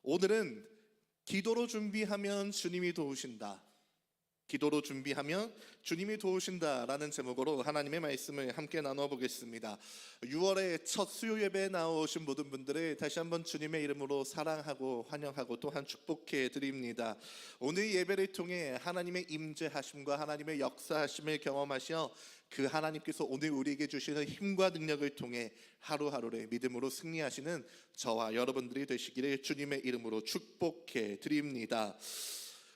오늘은 기도로 준비하면 주님이 도우신다. 기도로 준비하면 주님이 도우신다라는 제목으로 하나님의 말씀을 함께 나눠 보겠습니다. 6월의 첫 수요 예배에 나오신 모든 분들을 다시 한번 주님의 이름으로 사랑하고 환영하고 또한 축복해 드립니다. 오늘 예배를 통해 하나님의 임재하심과 하나님의 역사하심을 경험하시어 그 하나님께서 오늘 우리에게 주시는 힘과 능력을 통해 하루하루를 믿음으로 승리하시는 저와 여러분들이 되시기를 주님의 이름으로 축복해 드립니다.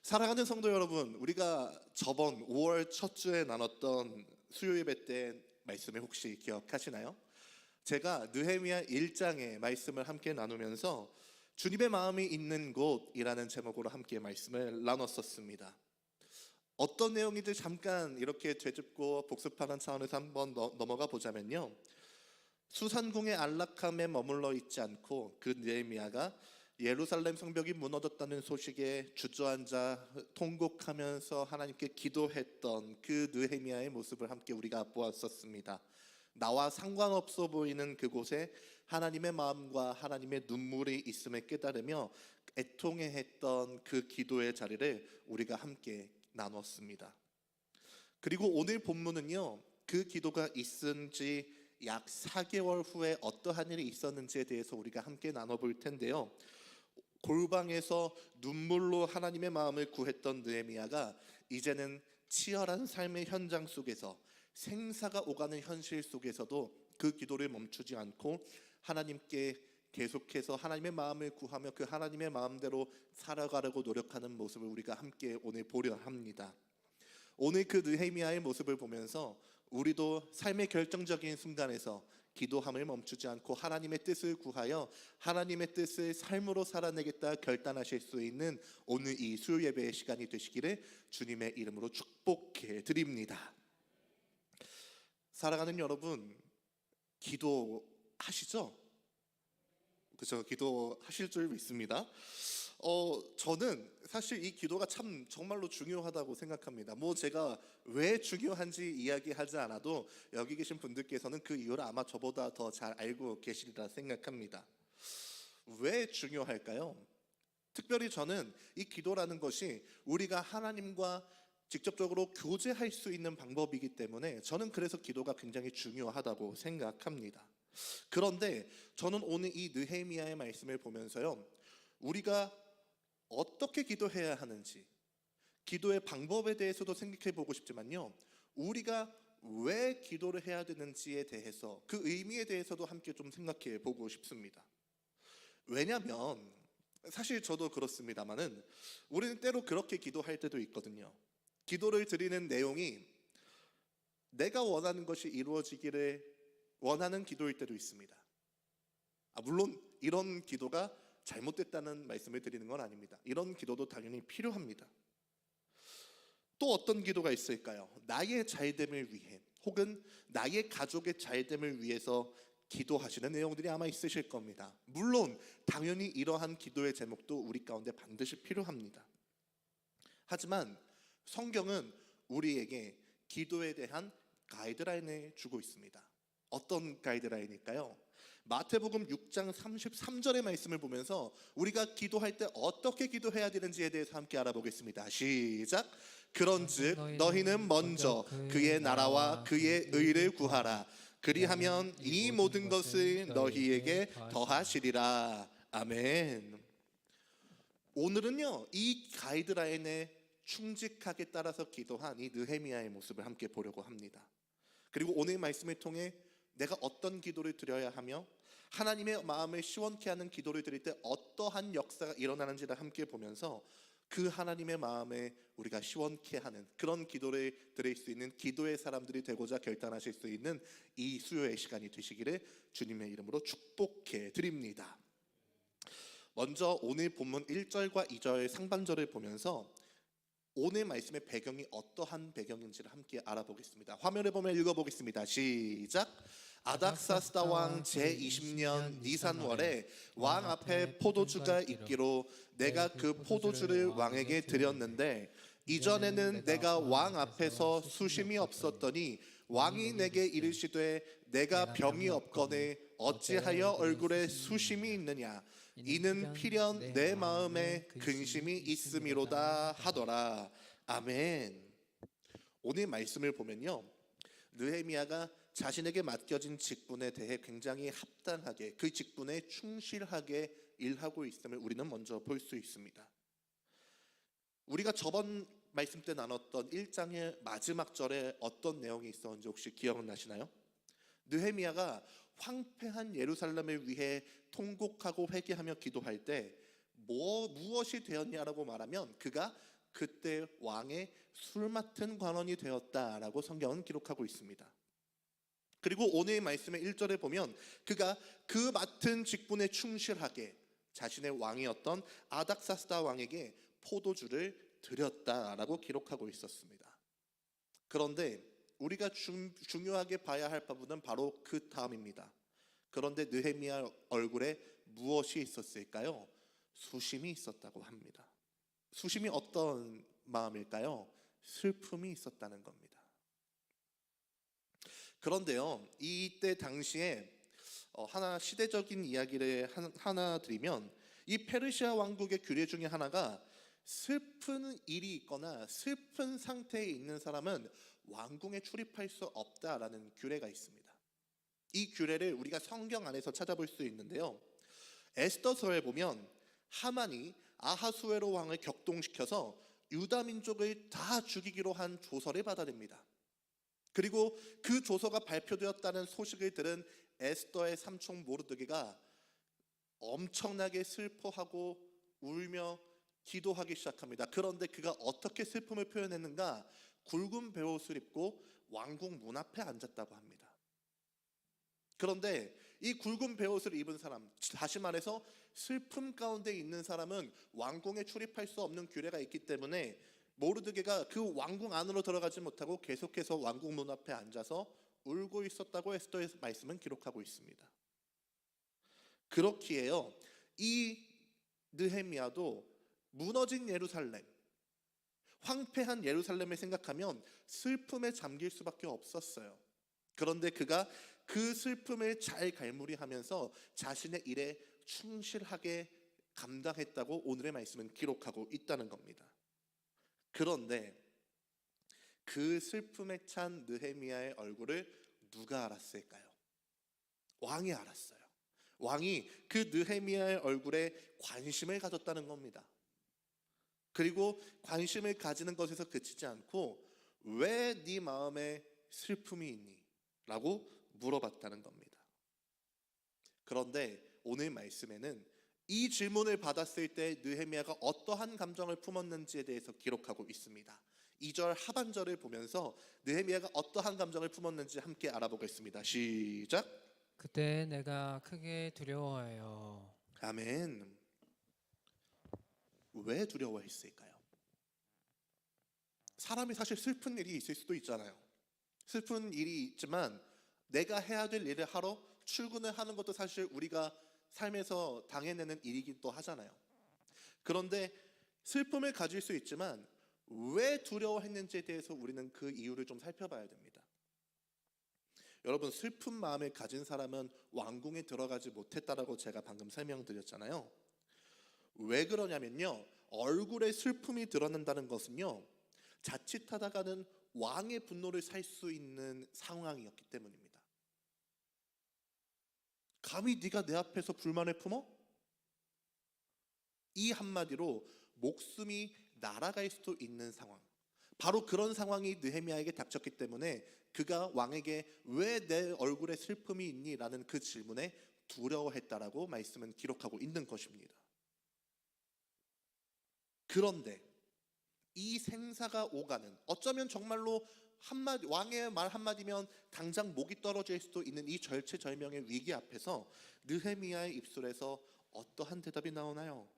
사랑하는 성도 여러분, 우리가 저번 5월 첫 주에 나눴던 수요 예배 때 말씀을 혹시 기억하시나요? 제가 느헤미야 1장의 말씀을 함께 나누면서 주님의 마음이 있는 곳이라는 제목으로 함께 말씀을 나눴었습니다. 어떤 내용인지 잠깐 이렇게 되짚고 복습하는 차원에서 한번 넘어가 보자면요, 수산궁의 안락함에 머물러 있지 않고 그 느헤미야가 예루살렘 성벽이 무너졌다는 소식에 주저앉아 통곡하면서 하나님께 기도했던 그 느헤미야의 모습을 함께 우리가 보았었습니다. 나와 상관없어 보이는 그곳에 하나님의 마음과 하나님의 눈물이 있음을 깨달으며 애통해했던 그 기도의 자리를 우리가 함께 나눴습니다. 그리고 오늘 본문은요, 그 기도가 있은 지 약 4개월 후에 어떠한 일이 있었는지에 대해서 우리가 함께 나눠볼 텐데요, 골방에서 눈물로 하나님의 마음을 구했던 느헤미야가 이제는 치열한 삶의 현장 속에서 생사가 오가는 현실 속에서도 그 기도를 멈추지 않고 하나님께 계속해서 하나님의 마음을 구하며 그 하나님의 마음대로 살아가려고 노력하는 모습을 우리가 함께 오늘 보려 합니다. 오늘 그 느헤미야의 모습을 보면서 우리도 삶의 결정적인 순간에서 기도함을 멈추지 않고 하나님의 뜻을 구하여 하나님의 뜻을 삶으로 살아내겠다 결단하실 수 있는 오늘 이 수요 예배의 시간이 되시기를 주님의 이름으로 축복해 드립니다. 사랑하는 여러분, 기도하시죠? 그렇죠? 기도하실 줄 믿습니다. 저는 사실 이 기도가 참 정말로 중요하다고 생각합니다. 제가 왜 중요한지 이야기하지 않아도 여기 계신 분들께서는 그 이유를 아마 저보다 더 잘 알고 계시리라 생각합니다. 왜 중요할까요? 특별히 저는 이 기도라는 것이 우리가 하나님과 직접적으로 교제할 수 있는 방법이기 때문에 저는 그래서 기도가 굉장히 중요하다고 생각합니다. 그런데 저는 오늘 이 느헤미야의 말씀을 보면서요, 우리가 어떻게 기도해야 하는지, 기도의 방법에 대해서도 생각해 보고 싶지만요, 우리가 왜 기도를 해야 되는지에 대해서, 그 의미에 대해서도 함께 좀 생각해 보고 싶습니다. 왜냐하면 사실 저도 그렇습니다만은 우리는 때로 그렇게 기도할 때도 있거든요. 기도를 드리는 내용이 내가 원하는 것이 이루어지기를 원하는 기도일 때도 있습니다. 물론 이런 기도가 잘못됐다는 말씀을 드리는 건 아닙니다. 이런 기도도 당연히 필요합니다. 또 어떤 기도가 있을까요? 나의 잘됨을 위해 혹은 나의 가족의 잘됨을 위해서 기도하시는 내용들이 아마 있으실 겁니다. 물론 당연히 이러한 기도의 제목도 우리 가운데 반드시 필요합니다. 하지만 성경은 우리에게 기도에 대한 가이드라인을 주고 있습니다. 어떤 가이드라인일까요? 마태복음 6장 33절의 말씀을 보면서 우리가 기도할 때 어떻게 기도해야 되는지에 대해서 함께 알아보겠습니다. 시작! 그런즉 너희는 먼저 그의 나라와 그의 의를 구하라. 그리하면 이 모든 것을 너희에게 더하시리라. 아멘. 오늘은요, 이 가이드라인에 충직하게 따라서 기도한 이 느헤미야의 모습을 함께 보려고 합니다. 그리고 오늘 말씀을 통해 내가 어떤 기도를 드려야 하며 하나님의 마음을 시원케 하는 기도를 드릴 때 어떠한 역사가 일어나는지를 함께 보면서 그 하나님의 마음에 우리가 시원케 하는 그런 기도를 드릴 수 있는 기도의 사람들이 되고자 결단하실 수 있는 이 수요의 시간이 되시기를 주님의 이름으로 축복해 드립니다. 먼저 오늘 본문 1절과 2절 상반절을 보면서 오늘 말씀의 배경이 어떠한 배경인지를 함께 알아보겠습니다. 화면을 보면 읽어보겠습니다. 시작! 아닥사스다 왕 제20년 니산월에 왕 앞에 포도주가 있기로 내가 그 포도주를 왕에게 드렸는데 이전에는 내가 왕 앞에서 수심이 없었더니 왕이 내게 이르시되 내가 병이 없거늘 어찌하여 얼굴에 수심이 있느냐? 이는 필연 내 마음에 근심이 있음이로다 하더라. 아멘. 오늘 말씀을 보면요, 느헤미야가 자신에게 맡겨진 직분에 대해 굉장히 합당하게, 그 직분에 충실하게 일하고 있음을 우리는 먼저 볼 수 있습니다. 우리가 저번 말씀 때 나눴던 1장의 마지막 절에 어떤 내용이 있었는지 혹시 기억나시나요? 느헤미야가 황폐한 예루살렘을 위해 통곡하고 회개하며 기도할 때 무엇이 되었냐라고 말하면 그가 그때 왕의 술 맡은 관원이 되었다라고 성경은 기록하고 있습니다. 그리고 오늘 말씀의 1절에 보면 그가 그 맡은 직분에 충실하게 자신의 왕이었던 아닥사스다 왕에게 포도주를 드렸다라고 기록하고 있었습니다. 그런데 우리가 중요하게 봐야 할 부분은 바로 그 다음입니다. 그런데 느헤미야 얼굴에 무엇이 있었을까요? 수심이 있었다고 합니다. 수심이 어떤 마음일까요? 슬픔이 있었다는 겁니다. 그런데요, 이때 당시에 하나 시대적인 이야기를 하나 드리면, 이 페르시아 왕국의 규례 중에 하나가 슬픈 일이 있거나 슬픈 상태에 있는 사람은 왕궁에 출입할 수 없다라는 규례가 있습니다. 이 규례를 우리가 성경 안에서 찾아볼 수 있는데요, 에스더서에 보면 하만이 아하수에로 왕을 격동시켜서 유다 민족을 다 죽이기로 한 조서를 받아냅니다. 그리고 그 조서가 발표되었다는 소식을 들은 에스더의 삼촌 모르드게가 엄청나게 슬퍼하고 울며 기도하기 시작합니다. 그런데 그가 어떻게 슬픔을 표현했는가? 굵은 베옷을 입고 왕궁 문 앞에 앉았다고 합니다. 그런데 이 굵은 베옷을 입은 사람, 다시 말해서 슬픔 가운데 있는 사람은 왕궁에 출입할 수 없는 규례가 있기 때문에 모르드게가 그 왕궁 안으로 들어가지 못하고 계속해서 왕궁 문 앞에 앉아서 울고 있었다고 에스더의 말씀은 기록하고 있습니다. 그렇기에요, 이 느헤미야도 무너진 예루살렘, 황폐한 예루살렘을 생각하면 슬픔에 잠길 수밖에 없었어요. 그런데 그가 그 슬픔을 잘 갈무리하면서 자신의 일에 충실하게 감당했다고 오늘의 말씀은 기록하고 있다는 겁니다. 그런데 그 슬픔에 찬 느헤미야의 얼굴을 누가 알았을까요? 왕이 알았어요. 왕이 그 느헤미야의 얼굴에 관심을 가졌다는 겁니다. 그리고 관심을 가지는 것에서 그치지 않고 왜 네 마음에 슬픔이 있니? 라고 물어봤다는 겁니다. 그런데 오늘 말씀에는 이 질문을 받았을 때 느헤미야가 어떠한 감정을 품었는지에 대해서 기록하고 있습니다. 2절 하반절을 보면서 느헤미야가 어떠한 감정을 품었는지 함께 알아보겠습니다. 시작. 그때 내가 크게 두려워하여. 아멘. 왜 두려워했을까요? 사람이 사실 슬픈 일이 있을 수도 있잖아요. 슬픈 일이 있지만 내가 해야 될 일을 하러 출근을 하는 것도 사실 우리가 삶에서 당해내는 일이기도 하잖아요. 그런데 슬픔을 가질 수 있지만 왜 두려워했는지에 대해서 우리는 그 이유를 좀 살펴봐야 됩니다. 여러분, 슬픈 마음을 가진 사람은 왕궁에 들어가지 못했다라고 제가 방금 설명드렸잖아요. 왜 그러냐면요, 얼굴에 슬픔이 드러난다는 것은요, 자칫하다가는 왕의 분노를 살 수 있는 상황이었기 때문입니다. 감히 네가 내 앞에서 불만을 품어? 이 한마디로 목숨이 날아갈 수도 있는 상황, 바로 그런 상황이 느헤미야에게 닥쳤기 때문에 그가 왕에게 왜 내 얼굴에 슬픔이 있니? 라는 그 질문에 두려워했다라고 말씀은 기록하고 있는 것입니다. 그런데 이 생사가 오가는, 어쩌면 정말로 한마디, 왕의 말 한마디면 당장 목이 떨어질 수도 있는 이 절체절명의 위기 앞에서 느헤미야의 입술에서 어떠한 대답이 나오나요?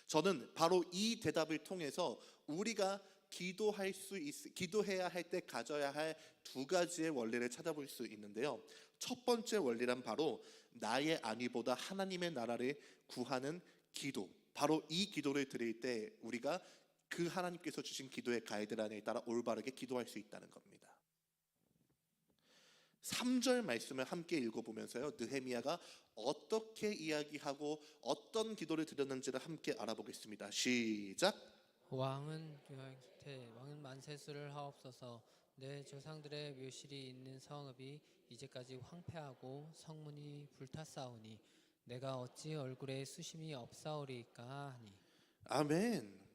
저는 바로 이 대답을 통해서 우리가 기도해야 할 때 가져야 할 두 가지의 원리를 찾아볼 수 있는데요. 첫 번째 원리란 바로 나의 안위보다 하나님의 나라를 구하는 기도, 바로 이 기도를 드릴 때 우리가 그 하나님께서 주신 기도의 가이드라인에 따라 올바르게 기도할 수 있다는 겁니다. 3절 말씀을 함께 읽어보면서요, 느헤미야가 어떻게 이야기하고 어떤 기도를 드렸는지를 함께 알아보겠습니다. 시작. 왕은 기왕태 왕은 만세수를 하옵소서. 내 조상들의 묘실이 있는 성읍이 이제까지 황폐하고 성문이 불탔사오니 내가 어찌 얼굴에 수심이 없사오리까 하니. 아멘.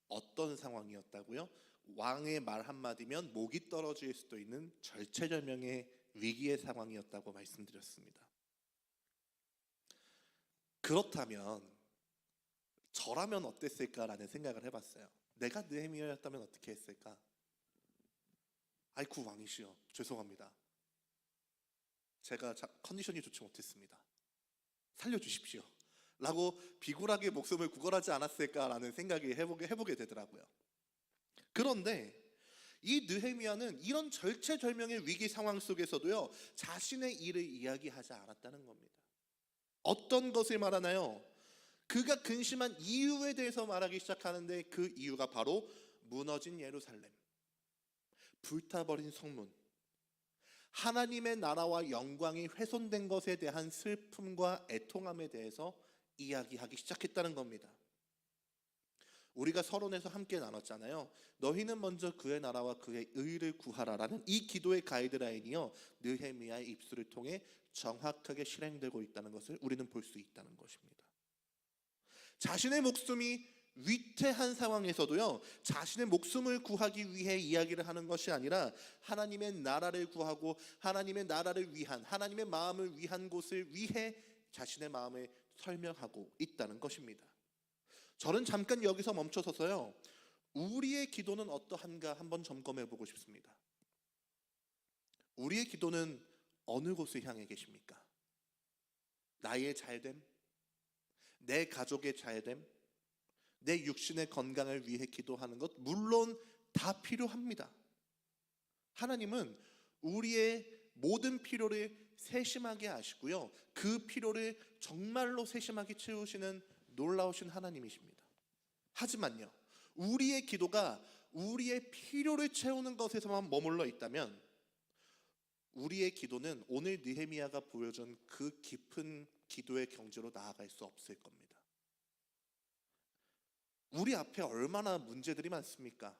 어떤 상황이었다고요? 왕의 말 한마디면 목이 떨어질 수도 있는 절체절명의 위기의 상황이었다고 말씀드렸습니다. 그렇다면 저라면 어땠을까라는 생각을 해봤어요. 내가 느헤미야였다면 어떻게 했을까? 아이쿠 왕이시여, 죄송합니다. 제가 컨디션이 좋지 못했습니다. 살려주십시오 라고 비굴하게 목숨을 구걸하지 않았을까라는 생각이 해보게 되더라고요. 그런데 이 느헤미야는 이런 절체절명의 위기 상황 속에서도요, 자신의 일을 이야기하지 않았다는 겁니다. 어떤 것을 말하나요? 그가 근심한 이유에 대해서 말하기 시작하는데, 그 이유가 바로 무너진 예루살렘, 불타버린 성문, 하나님의 나라와 영광이 훼손된 것에 대한 슬픔과 애통함에 대해서 이야기하기 시작했다는 겁니다. 우리가 서론에서 함께 나눴잖아요. 너희는 먼저 그의 나라와 그의 의를 구하라라는 이 기도의 가이드라인이요, 느헤미야의 입술을 통해 정확하게 실행되고 있다는 것을 우리는 볼 수 있다는 것입니다. 자신의 목숨이 위태한 상황에서도요, 자신의 목숨을 구하기 위해 이야기를 하는 것이 아니라 하나님의 나라를 구하고 하나님의 나라를 위한, 하나님의 마음을 위한 곳을 위해 자신의 마음을 설명하고 있다는 것입니다. 저는 잠깐 여기서 멈춰서서요, 우리의 기도는 어떠한가 한번 점검해 보고 싶습니다. 우리의 기도는 어느 곳을 향해 계십니까? 나의 잘됨, 내 가족의 잘됨, 내 육신의 건강을 위해 기도하는 것 물론 다 필요합니다. 하나님은 우리의 모든 필요를 세심하게 아시고요, 그 필요를 정말로 세심하게 채우시는 놀라우신 하나님이십니다. 하지만요, 우리의 기도가 우리의 필요를 채우는 것에서만 머물러 있다면 우리의 기도는 오늘 느헤미야가 보여준 그 깊은 기도의 경지로 나아갈 수 없을 겁니다. 우리 앞에 얼마나 문제들이 많습니까?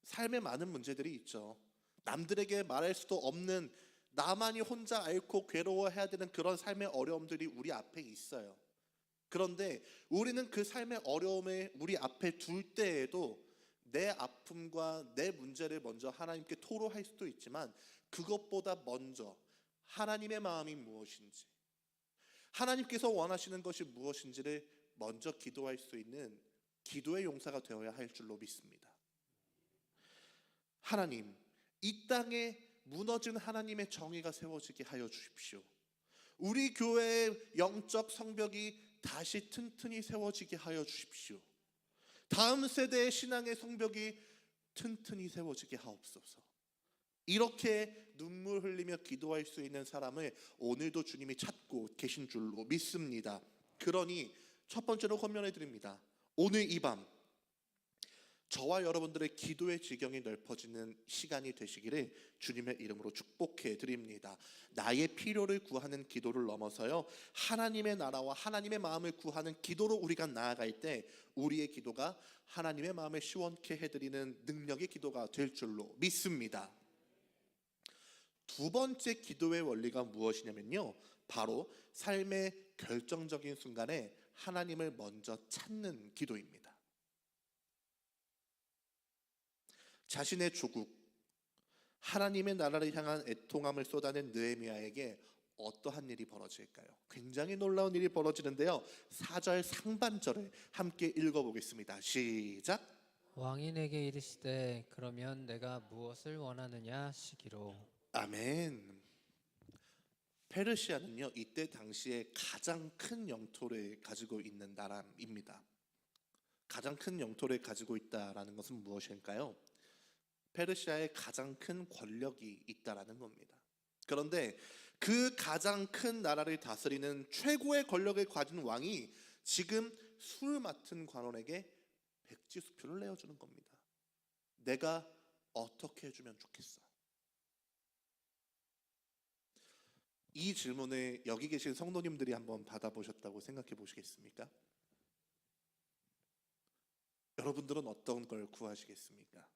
삶에 많은 문제들이 있죠. 남들에게 말할 수도 없는, 나만이 혼자 앓고 괴로워해야 되는 그런 삶의 어려움들이 우리 앞에 있어요. 그런데 우리는 그 삶의 어려움을 우리 앞에 둘 때에도 내 아픔과 내 문제를 먼저 하나님께 토로할 수도 있지만, 그것보다 먼저 하나님의 마음이 무엇인지, 하나님께서 원하시는 것이 무엇인지를 먼저 기도할 수 있는 기도의 용사가 되어야 할 줄로 믿습니다. 하나님, 이 땅에 무너진 하나님의 정의가 세워지게 하여 주십시오. 우리 교회의 영적 성벽이 다시 튼튼히 세워지게 하여 주십시오. 다음 세대의 신앙의 성벽이 튼튼히 세워지게 하옵소서. 이렇게 눈물 흘리며 기도할 수 있는 사람을 오늘도 주님이 찾고 계신 줄로 믿습니다. 그러니 첫 번째로 권면해 드립니다. 오늘 이 밤 저와 여러분들의 기도의 지경이 넓어지는 시간이 되시기를 주님의 이름으로 축복해 드립니다. 나의 필요를 구하는 기도를 넘어서요, 하나님의 나라와 하나님의 마음을 구하는 기도로 우리가 나아갈 때 우리의 기도가 하나님의 마음을 시원케 해드리는 능력의 기도가 될 줄로 믿습니다. 두 번째 기도의 원리가 무엇이냐면요, 바로 삶의 결정적인 순간에 하나님을 먼저 찾는 기도입니다. 자신의 조국, 하나님의 나라를 향한 애통함을 쏟아낸 느헤미야에게 어떠한 일이 벌어질까요? 굉장히 놀라운 일이 벌어지는데요, 4절 상반절을 함께 읽어보겠습니다. 시작. 왕이 내게 이르시되 그러면 내가 무엇을 원하느냐 시기로. 아멘. 페르시아는요, 이때 당시에 가장 큰 영토를 가지고 있는 나라입니다. 가장 큰 영토를 가지고 있다라는 것은 무엇일까요? 페르시아에 가장 큰 권력이 있다라는 겁니다. 그런데 그 가장 큰 나라를 다스리는 최고의 권력을 가진 왕이 지금 술 맡은 관원에게 백지수표를 내어주는 겁니다. 내가 어떻게 해주면 좋겠어? 이 질문을 여기 계신 성도님들이 한번 받아보셨다고 생각해 보시겠습니까? 여러분들은 어떤 걸 구하시겠습니까?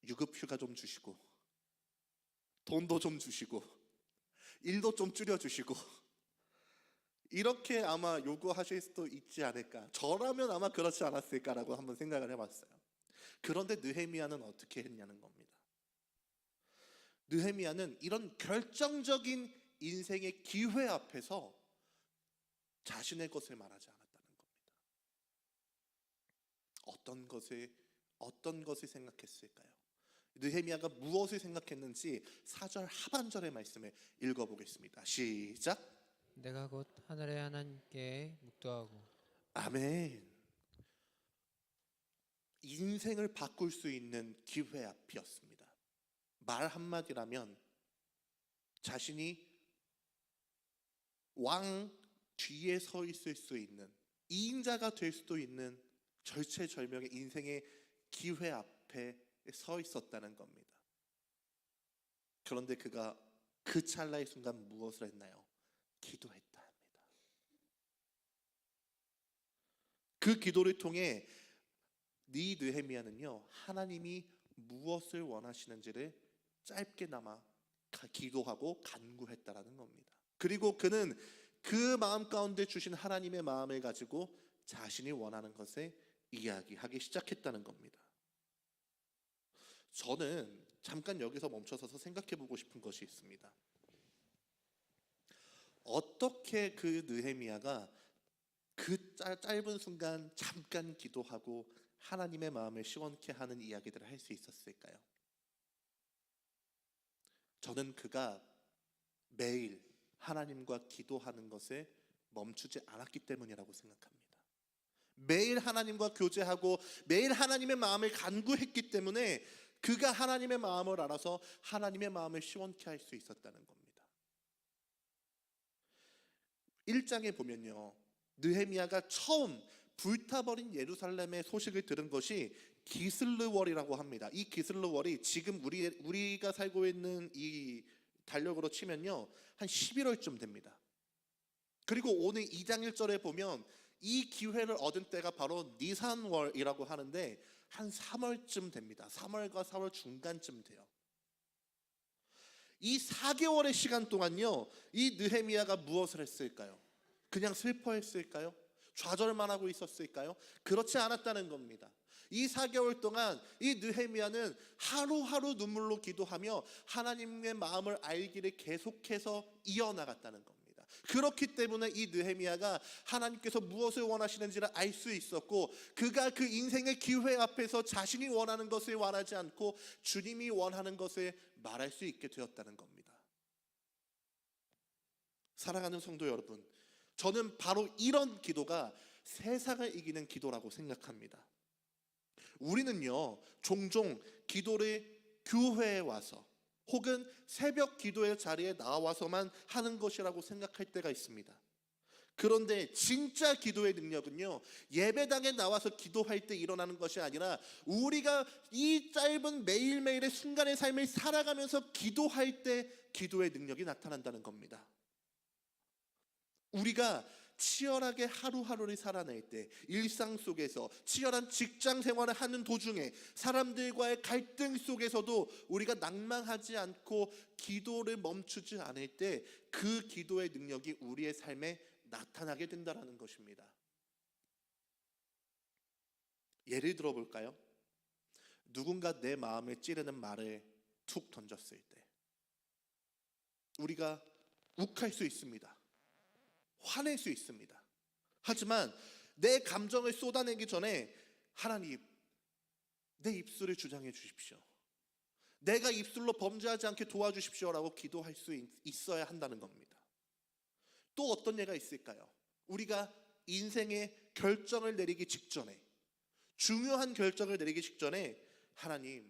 유급휴가 좀 주시고, 돈도 좀 주시고, 일도 좀 줄여주시고, 이렇게 아마 요구하실 수도 있지 않을까. 저라면 아마 그렇지 않았을까라고 한번 생각을 해봤어요. 그런데 느헤미야는 어떻게 했냐는 겁니다. 느헤미야는 이런 결정적인 인생의 기회 앞에서 자신의 것을 말하지 않았다는 겁니다. 어떤 것을 생각했을까요? 느헤미야가 무엇을 생각했는지 4절 하반절의 말씀을 읽어보겠습니다. 시작. 내가 곧 하늘의 하나님께 묵도하고. 아멘. 인생을 바꿀 수 있는 기회 앞이었습니다. 말 한마디라면 자신이 왕 뒤에 서 있을 수 있는, 2인자가 될 수도 있는 절체절명의 인생의 기회 앞에 서 있었다는 겁니다. 그런데 그가 그 찰나의 순간 무엇을 했나요? 기도했다 합니다. 그 기도를 통해 느헤미야는요, 하나님이 무엇을 원하시는지를 짧게나마 기도하고 간구했다라는 겁니다. 그리고 그는 그 마음 가운데 주신 하나님의 마음을 가지고 자신이 원하는 것을 이야기하기 시작했다는 겁니다. 저는 잠깐 여기서 멈춰서서 생각해 보고 싶은 것이 있습니다. 어떻게 그 느헤미야가 그 짧은 순간 잠깐 기도하고 하나님의 마음을 시원케 하는 이야기들을 할 수 있었을까요? 저는 그가 매일 하나님과 기도하는 것을 멈추지 않았기 때문이라고 생각합니다. 매일 하나님과 교제하고 매일 하나님의 마음을 간구했기 때문에 그가 하나님의 마음을 알아서 하나님의 마음을 시원케 할 수 있었다는 겁니다. 1장에 보면요, 느헤미야가 처음 불타버린 예루살렘의 소식을 들은 것이 기슬르월이라고 합니다. 이 기슬르월이 지금 우리가 살고 있는 이 달력으로 치면요, 한 11월쯤 됩니다. 그리고 오늘 2장 1절에 보면 이 기회를 얻은 때가 바로 니산월이라고 하는데 한 3월쯤 됩니다. 3월과 4월 중간쯤 돼요. 이 4개월의 시간 동안요, 이 느헤미야가 무엇을 했을까요? 그냥 슬퍼했을까요? 좌절만 하고 있었을까요? 그렇지 않았다는 겁니다. 이 4개월 동안 이 느헤미야는 하루하루 눈물로 기도하며 하나님의 마음을 알기를 계속해서 이어나갔다는 겁니다. 그렇기 때문에 이 느헤미야가 하나님께서 무엇을 원하시는지를 알 수 있었고, 그가 그 인생의 기회 앞에서 자신이 원하는 것을 원하지 않고 주님이 원하는 것을 말할 수 있게 되었다는 겁니다. 사랑하는 성도 여러분, 저는 바로 이런 기도가 세상을 이기는 기도라고 생각합니다. 우리는요, 종종 기도를 교회에 와서 혹은 새벽 기도의 자리에 나와서만 하는 것이라고 생각할 때가 있습니다. 그런데 진짜 기도의 능력은요, 예배당에 나와서 기도할 때 일어나는 것이 아니라 우리가 이 짧은 매일매일의 순간의 삶을 살아가면서 기도할 때 기도의 능력이 나타난다는 겁니다. 우리가 치열하게 하루하루를 살아낼 때, 일상 속에서 치열한 직장 생활을 하는 도중에 사람들과의 갈등 속에서도 우리가 낭망하지 않고 기도를 멈추지 않을 때 그 기도의 능력이 우리의 삶에 나타나게 된다는 것입니다. 예를 들어 볼까요? 누군가 내 마음을 찌르는 말을 툭 던졌을 때 우리가 욱할 수 있습니다. 화낼 수 있습니다. 하지만 내 감정을 쏟아내기 전에 하나님, 내 입술을 주장해 주십시오. 내가 입술로 범죄하지 않게 도와주십시오라고 기도할 수 있어야 한다는 겁니다. 또 어떤 예가 있을까요? 우리가 인생의 결정을 내리기 직전에, 중요한 결정을 내리기 직전에 하나님,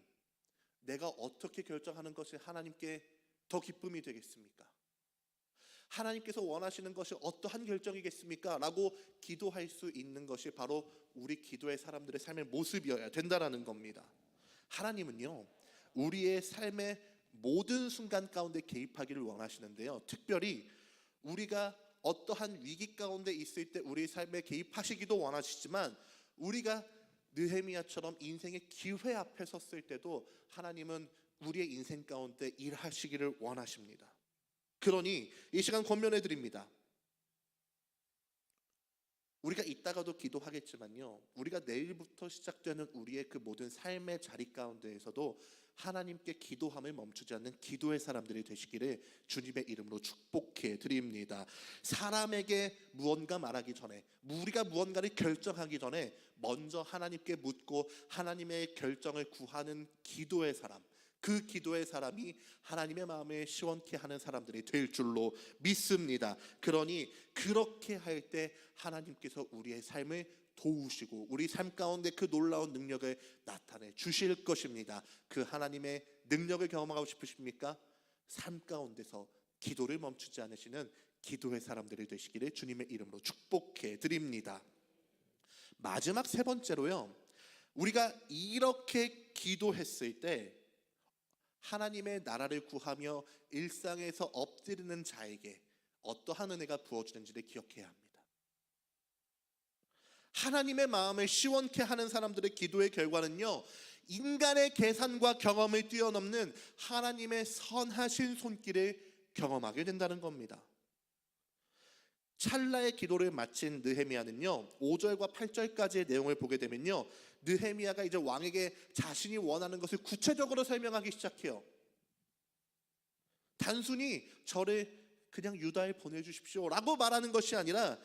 내가 어떻게 결정하는 것이 하나님께 더 기쁨이 되겠습니까? 하나님께서 원하시는 것이 어떠한 결정이겠습니까? 라고 기도할 수 있는 것이 바로 우리 기도의 사람들의 삶의 모습이어야 된다는 겁니다. 하나님은요, 우리의 삶의 모든 순간 가운데 개입하기를 원하시는데요. 특별히 우리가 어떠한 위기 가운데 있을 때 우리 삶에 개입하시기도 원하시지만 우리가 느헤미야처럼 인생의 기회 앞에 섰을 때도 하나님은 우리의 인생 가운데 일하시기를 원하십니다. 그러니 이 시간 권면해 드립니다. 우리가 이따가도 기도하겠지만요, 우리가 내일부터 시작되는 우리의 그 모든 삶의 자리 가운데에서도 하나님께 기도함을 멈추지 않는 기도의 사람들이 되시기를 주님의 이름으로 축복해 드립니다. 사람에게 무언가 말하기 전에, 우리가 무언가를 결정하기 전에 먼저 하나님께 묻고 하나님의 결정을 구하는 기도의 사람, 그 기도의 사람이 하나님의 마음을 시원케 하는 사람들이 될 줄로 믿습니다. 그러니 그렇게 할 때 하나님께서 우리의 삶을 도우시고 우리 삶 가운데 그 놀라운 능력을 나타내 주실 것입니다. 그 하나님의 능력을 경험하고 싶으십니까? 삶 가운데서 기도를 멈추지 않으시는 기도의 사람들이 되시기를 주님의 이름으로 축복해 드립니다. 마지막 세 번째로요, 우리가 이렇게 기도했을 때 하나님의 나라를 구하며 일상에서 엎드리는 자에게 어떠한 은혜가 부어주는지를 기억해야 합니다. 하나님의 마음을 시원케 하는 사람들의 기도의 결과는요, 인간의 계산과 경험을 뛰어넘는 하나님의 선하신 손길을 경험하게 된다는 겁니다. 찰나의 기도를 마친 느헤미야는요, 5절과 8절까지의 내용을 보게 되면요, 느헤미야가 이제 왕에게 자신이 원하는 것을 구체적으로 설명하기 시작해요. 단순히 저를 그냥 유다에 보내주십시오 라고 말하는 것이 아니라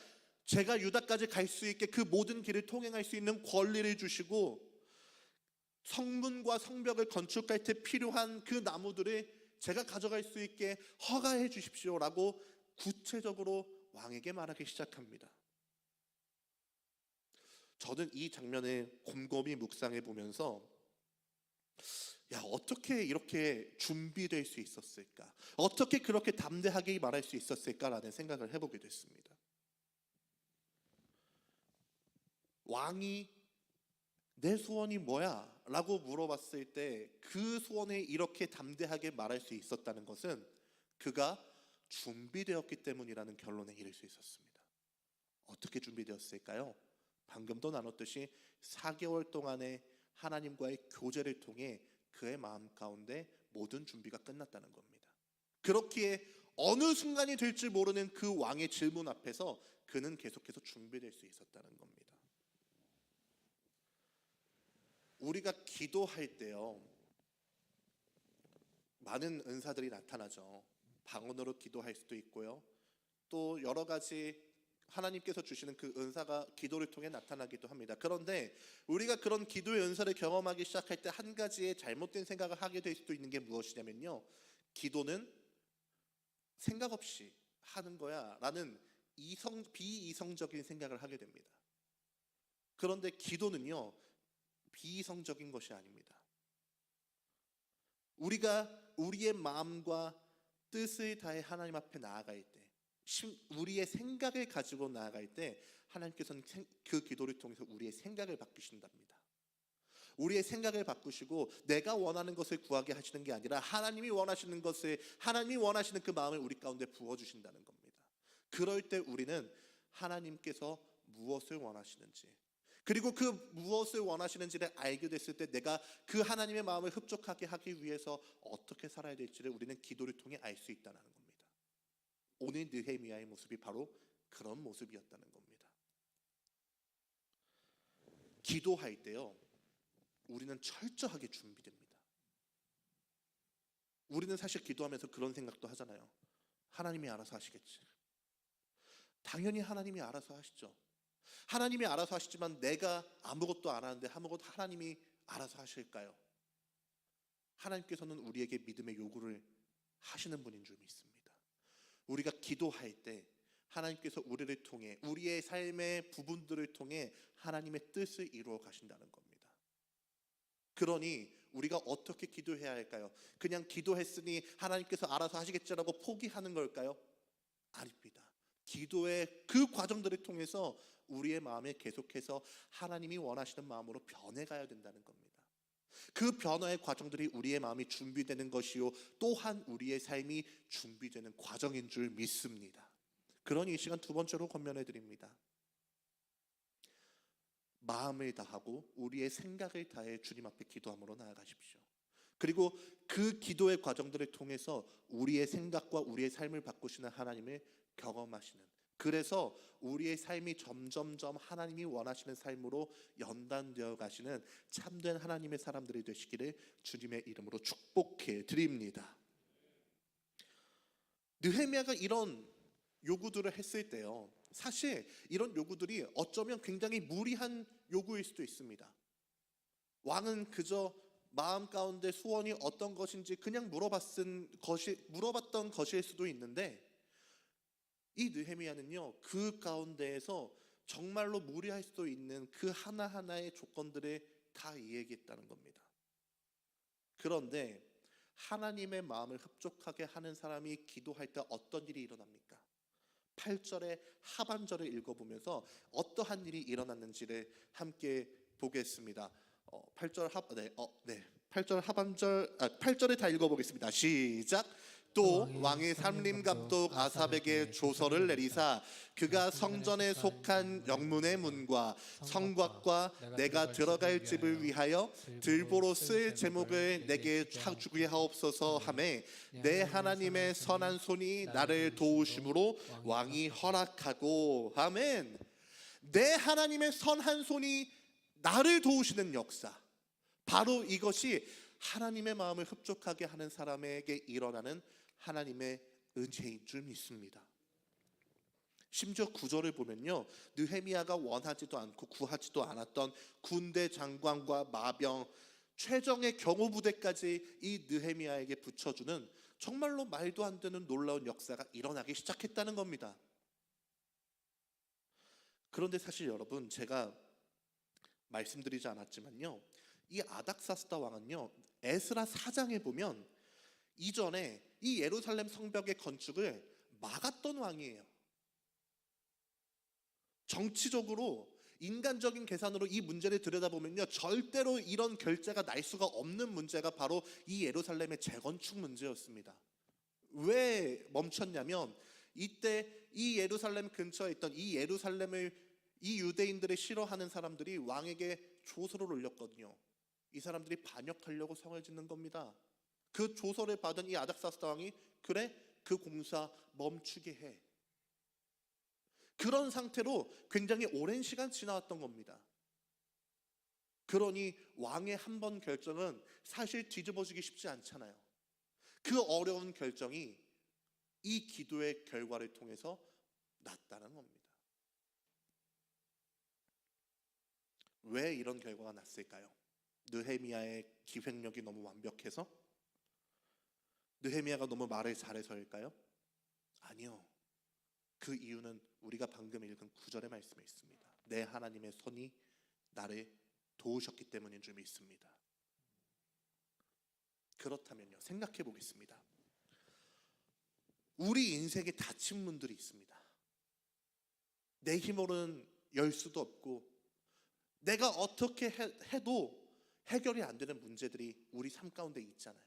제가 유다까지 갈 수 있게 그 모든 길을 통행할 수 있는 권리를 주시고 성문과 성벽을 건축할 때 필요한 그 나무들을 제가 가져갈 수 있게 허가해 주십시오 라고 구체적으로 왕에게 말하기 시작합니다. 저는 이 장면을 곰곰이 묵상해 보면서 어떻게 이렇게 준비될 수 있었을까? 어떻게 그렇게 담대하게 말할 수 있었을까라는 생각을 해보게 됐습니다. 왕이 내 소원이 뭐야? 라고 물어봤을 때 그 소원에 이렇게 담대하게 말할 수 있었다는 것은 그가 준비되었기 때문이라는 결론에 이를 수 있었습니다. 어떻게 준비되었을까요? 방금도 나눴듯이 4개월 동안의 하나님과의 교제를 통해 그의 마음 가운데 모든 준비가 끝났다는 겁니다. 그렇기에 어느 순간이 될지 모르는 그 왕의 질문 앞에서 그는 계속해서 준비될 수 있었다는 겁니다. 우리가 기도할 때요, 많은 은사들이 나타나죠. 방언으로 기도할 수도 있고요, 또 여러 가지 하나님께서 주시는 그 은사가 기도를 통해 나타나기도 합니다. 그런데 우리가 그런 기도의 은사를 경험하기 시작할 때 한 가지의 잘못된 생각을 하게 될 수도 있는 게 무엇이냐면요, 기도는 생각 없이 하는 거야 라는 비이성적인 생각을 하게 됩니다. 그런데 기도는요, 비이성적인 것이 아닙니다. 우리가 우리의 마음과 뜻을 다해 하나님 앞에 나아갈 때, 우리의 생각을 가지고 나아갈 때 하나님께서는 그 기도를 통해서 우리의 생각을 바꾸신답니다. 우리의 생각을 바꾸시고 내가 원하는 것을 구하게 하시는 게 아니라 하나님이 원하시는 것을, 하나님이 원하시는 그 마음을 우리 가운데 부어주신다는 겁니다. 그럴 때 우리는 하나님께서 무엇을 원하시는지, 그리고 그 무엇을 원하시는지를 알게 됐을 때 내가 그 하나님의 마음을 흡족하게 하기 위해서 어떻게 살아야 될지를 우리는 기도를 통해 알 수 있다는 겁니다. 오늘 느헤미야의 모습이 바로 그런 모습이었다는 겁니다. 기도할 때요, 우리는 철저하게 준비됩니다. 우리는 사실 기도하면서 그런 생각도 하잖아요. 하나님이 알아서 하시겠지. 당연히 하나님이 알아서 하시죠. 하나님이 알아서 하시지만 내가 아무것도 안 하는데 아무것도 하나님이 알아서 하실까요? 하나님께서는 우리에게 믿음의 요구를 하시는 분인 줄 믿습니다. 우리가 기도할 때 하나님께서 우리를 통해, 우리의 삶의 부분들을 통해 하나님의 뜻을 이루어 가신다는 겁니다. 그러니 우리가 어떻게 기도해야 할까요? 그냥 기도했으니 하나님께서 알아서 하시겠지라고 포기하는 걸까요? 아닙니다. 기도의 그 과정들을 통해서 우리의 마음에 계속해서 하나님이 원하시는 마음으로 변해가야 된다는 겁니다. 그 변화의 과정들이 우리의 마음이 준비되는 것이요 또한 우리의 삶이 준비되는 과정인 줄 믿습니다. 그러니 이 시간 두 번째로 권면해 드립니다. 마음을 다하고 우리의 생각을 다해 주님 앞에 기도함으로 나아가십시오. 그리고 그 기도의 과정들을 통해서 우리의 생각과 우리의 삶을 바꾸시는 하나님을 경험하시는, 그래서 우리의 삶이 점점점 하나님이 원하시는 삶으로 연단되어 가시는 참된 하나님의 사람들이 되시기를 주님의 이름으로 축복해 드립니다. 느헤미야가 이런 요구들을 했을 때요, 사실 이런 요구들이 어쩌면 굉장히 무리한 요구일 수도 있습니다. 왕은 그저 마음 가운데 소원이 어떤 것인지 그냥 물어봤던 것일 수도 있는데, 이 느헤미야는요 그 가운데에서 정말로 무리할 수도 있는 그 하나하나의 조건들을 다 이야기했다는 겁니다. 그런데 하나님의 마음을 흡족하게 하는 사람이 기도할 때 어떤 일이 일어납니까? 8절의 하반절을 읽어보면서 어떠한 일이 일어났는지를 함께 보겠습니다. 8절을 다 읽어보겠습니다. 시작. 또 왕이 삼림 감독 아삽에게 조서를 내리사 그가 성전에 속한 영문의 문과 성곽과 내가 들어갈 집을 위하여 들보로 쓸 제목을 내게 주게 하옵소서 하매 내 하나님의 선한 손이 나를 도우심으로 왕이 허락하고. 아멘. 내 하나님의 선한 손이 나를 도우시는 역사, 바로 이것이 하나님의 마음을 흡족하게 하는 사람에게 일어나는 하나님의 은혜인 줄 믿습니다. 심지어 9절을 보면요, 느헤미야가 원하지도 않고 구하지도 않았던 군대 장관과 마병, 최정의 경호부대까지 이 느헤미야에게 붙여주는 정말로 말도 안 되는 놀라운 역사가 일어나기 시작했다는 겁니다. 그런데 사실 여러분, 제가 말씀드리지 않았지만요, 이 아닥사스다 왕은요 에스라 4장에 보면 이전에 이 예루살렘 성벽의 건축을 막았던 왕이에요. 정치적으로 인간적인 계산으로 이 문제를 들여다보면요 절대로 이런 결제가 날 수가 없는 문제가 바로 이 예루살렘의 재건축 문제였습니다. 왜 멈췄냐면 이때 이 예루살렘 근처에 있던 이 유대인들을 싫어하는 사람들이 왕에게 조서를 올렸거든요. 이 사람들이 반역하려고 성을 짓는 겁니다. 그 조서를 받은 이 아닥사스다 왕이 그래, 그 공사 멈추게 해. 그런 상태로 굉장히 오랜 시간 지나왔던 겁니다. 그러니 왕의 한 번 결정은 사실 뒤집어지기 쉽지 않잖아요. 그 어려운 결정이 이 기도의 결과를 통해서 났다는 겁니다. 왜 이런 결과가 났을까요? 느헤미야의 기획력이 너무 완벽해서? 느헤미야가 너무 말을 잘해서일까요? 아니요. 그 이유는 우리가 방금 읽은 9절의 말씀에 있습니다. 내 하나님의 손이 나를 도우셨기 때문인 줄 믿습니다. 그렇다면요, 생각해 보겠습니다. 우리 인생에 닫힌 문들이 있습니다. 내 힘으로는 열 수도 없고 내가 어떻게 해도 해결이 안 되는 문제들이 우리 삶 가운데 있잖아요.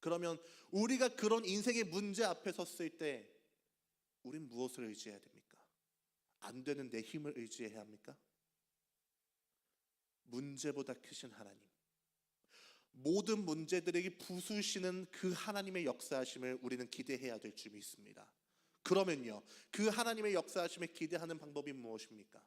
그러면 우리가 그런 인생의 문제 앞에 섰을 때 우린 무엇을 의지해야 됩니까? 안 되는 내 힘을 의지해야 합니까? 문제보다 크신 하나님, 모든 문제들에게 부수시는 그 하나님의 역사하심을 우리는 기대해야 될 줄 믿습니다. 그러면요, 그 하나님의 역사하심을 기대하는 방법이 무엇입니까?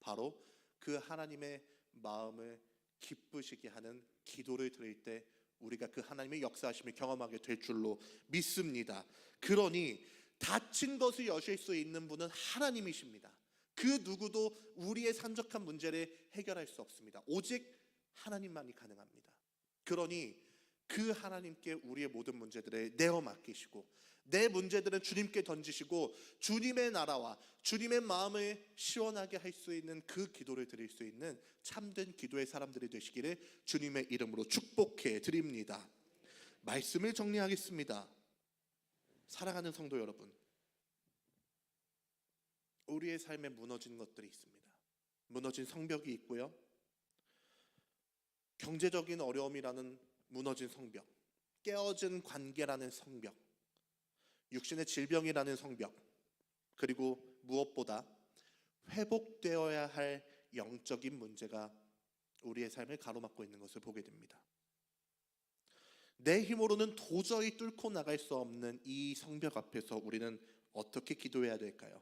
바로 그 하나님의 마음을 기쁘시게 하는 기도를 드릴 때 우리가 그 하나님의 역사하심을 경험하게 될 줄로 믿습니다. 그러니 닫힌 것을 여실 수 있는 분은 하나님이십니다. 그 누구도 우리의 산적한 문제를 해결할 수 없습니다. 오직 하나님만이 가능합니다. 그러니 그 하나님께 우리의 모든 문제들을 내어 맡기시고 내 문제들은 주님께 던지시고 주님의 나라와 주님의 마음을 시원하게 할 수 있는 그 기도를 드릴 수 있는 참된 기도의 사람들이 되시기를 주님의 이름으로 축복해 드립니다. 말씀을 정리하겠습니다. 사랑하는 성도 여러분, 우리의 삶에 무너진 것들이 있습니다. 무너진 성벽이 있고요, 경제적인 어려움이라는 무너진 성벽, 깨어진 관계라는 성벽, 육신의 질병이라는 성벽, 그리고 무엇보다 회복되어야 할 영적인 문제가 우리의 삶을 가로막고 있는 것을 보게 됩니다. 내 힘으로는 도저히 뚫고 나갈 수 없는 이 성벽 앞에서 우리는 어떻게 기도해야 될까요?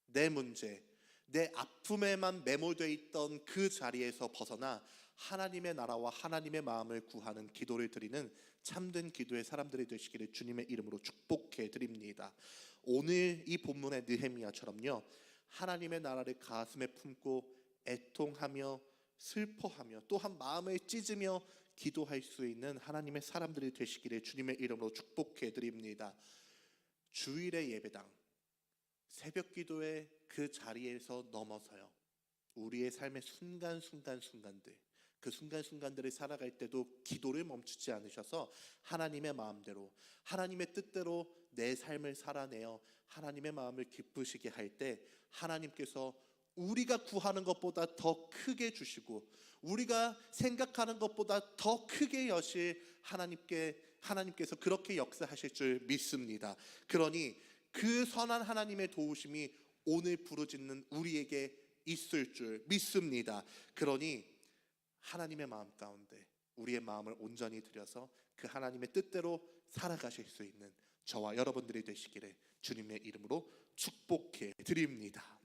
내 문제, 내 아픔에만 매몰되어 있던 그 자리에서 벗어나 하나님의 나라와 하나님의 마음을 구하는 기도를 드리는 참된 기도의 사람들이 되시기를 주님의 이름으로 축복해 드립니다. 오늘 이 본문의 느헤미야처럼요, 하나님의 나라를 가슴에 품고 애통하며 슬퍼하며 또한 마음을 찢으며 기도할 수 있는 하나님의 사람들이 되시기를 주님의 이름으로 축복해 드립니다. 주일의 예배당, 새벽 기도의 그 자리에서 넘어서요, 우리의 삶의 순간순간들, 그 순간순간들을 살아갈 때도 기도를 멈추지 않으셔서 하나님의 마음대로, 하나님의 뜻대로 내 삶을 살아내어 하나님의 마음을 기쁘시게 할 때 하나님께서 우리가 구하는 것보다 더 크게 주시고 우리가 생각하는 것보다 더 크게 여실 하나님께서 그렇게 역사하실 줄 믿습니다. 그러니 그 선한 하나님의 도우심이 오늘 부르짖는 우리에게 있을 줄 믿습니다. 그러니 하나님의 마음 가운데 우리의 마음을 온전히 들여서 그 하나님의 뜻대로 살아가실 수 있는 저와 여러분들이 되시기를 주님의 이름으로 축복해 드립니다.